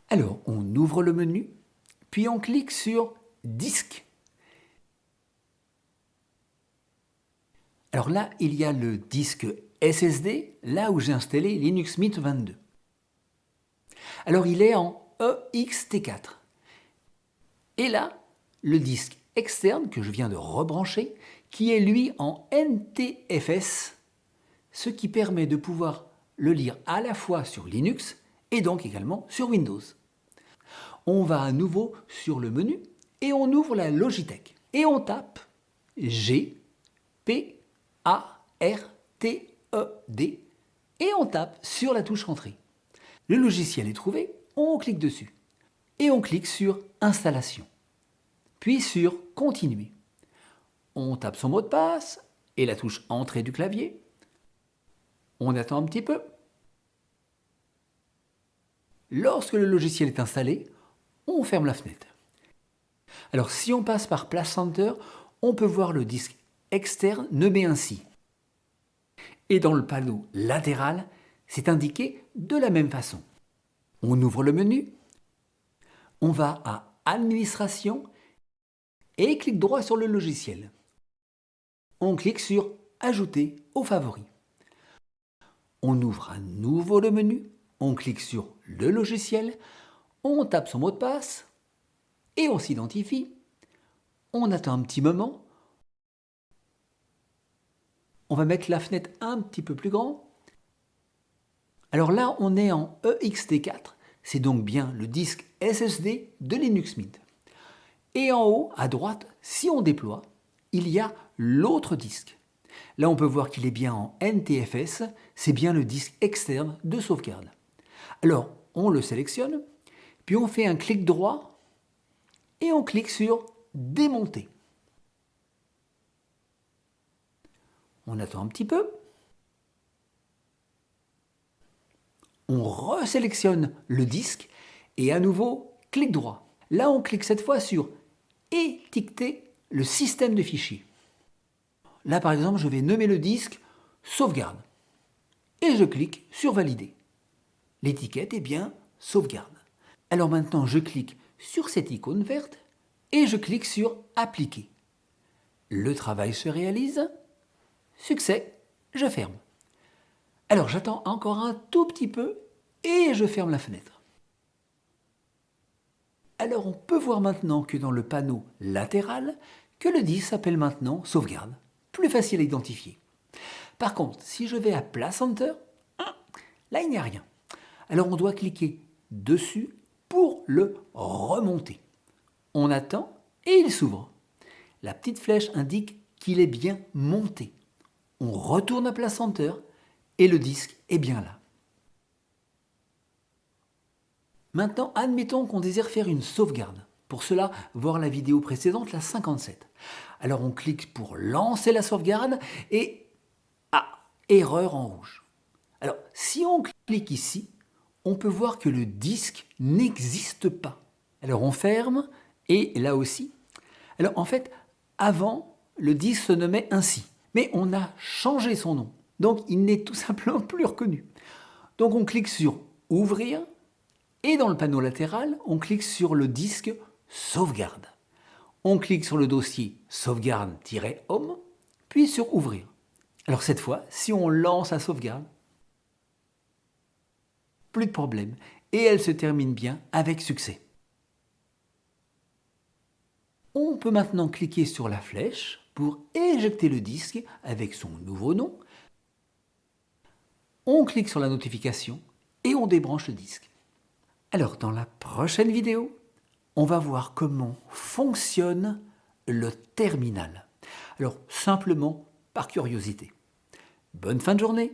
Alors, on ouvre le menu, puis on clique sur « Disque ». Alors là, il y a le disque SSD, là où j'ai installé Linux Mint 22. Alors, il est en EXT4. Et là, le disque externe que je viens de rebrancher, qui est lui en NTFS, ce qui permet de pouvoir le lire à la fois sur Linux et donc également sur Windows. On va à nouveau sur le menu et on ouvre la Logitech et on tape G-P-A-R-T-E-D et on tape sur la touche Entrée. Le logiciel est trouvé, on clique dessus et on clique sur Installation, puis sur Continuer. On tape son mot de passe et la touche Entrée du clavier. On attend un petit peu. Lorsque le logiciel est installé, on ferme la fenêtre. Alors si on passe par Place Center, on peut voir le disque externe nommé ainsi. Et dans le panneau latéral, c'est indiqué de la même façon. On ouvre le menu, on va à Administration et clique droit sur le logiciel. On clique sur Ajouter aux favoris. On ouvre à nouveau le menu, on clique sur le logiciel, on tape son mot de passe et on s'identifie. On attend un petit moment. On va mettre la fenêtre un petit peu plus grand. Alors là, on est en EXT4, c'est donc bien le disque SSD de Linux Mint. Et en haut, à droite, si on déploie, il y a l'autre disque. Là, on peut voir qu'il est bien en NTFS, c'est bien le disque externe de sauvegarde. Alors, on le sélectionne, puis on fait un clic droit et on clique sur Démonter. On attend un petit peu. On resélectionne le disque et à nouveau, clic droit. Là, on clique cette fois sur Étiqueter le système de fichiers. Là, par exemple, je vais nommer le disque Sauvegarde et je clique sur Valider. L'étiquette est bien Sauvegarde. Alors maintenant, je clique sur cette icône verte et je clique sur Appliquer. Le travail se réalise. Succès, je ferme. Alors j'attends encore un tout petit peu et je ferme la fenêtre. Alors on peut voir maintenant que dans le panneau latéral, que le disque s'appelle maintenant Sauvegarde. Plus facile à identifier. Par contre, si je vais à Place Enter, là il n'y a rien. Alors on doit cliquer dessus pour le remonter. On attend et il s'ouvre. La petite flèche indique qu'il est bien monté. On retourne à Place Enter et le disque est bien là. Maintenant, admettons qu'on désire faire une sauvegarde. Pour cela, voir la vidéo précédente, la 57. Alors on clique pour lancer la sauvegarde et erreur en rouge. Alors si on clique ici, on peut voir que le disque n'existe pas. Alors on ferme et là aussi. Alors en fait, avant, le disque se nommait ainsi. Mais on a changé son nom. Donc il n'est tout simplement plus reconnu. Donc on clique sur Ouvrir et dans le panneau latéral, on clique sur le disque Sauvegarde. On clique sur le dossier Sauvegarde-Home, puis sur Ouvrir. Alors cette fois, si on lance la sauvegarde, plus de problème et elle se termine bien avec succès. On peut maintenant cliquer sur la flèche pour éjecter le disque avec son nouveau nom. On clique sur la notification et on débranche le disque. Alors dans la prochaine vidéo, on va voir comment fonctionne le terminal. Alors simplement par curiosité. Bonne fin de journée!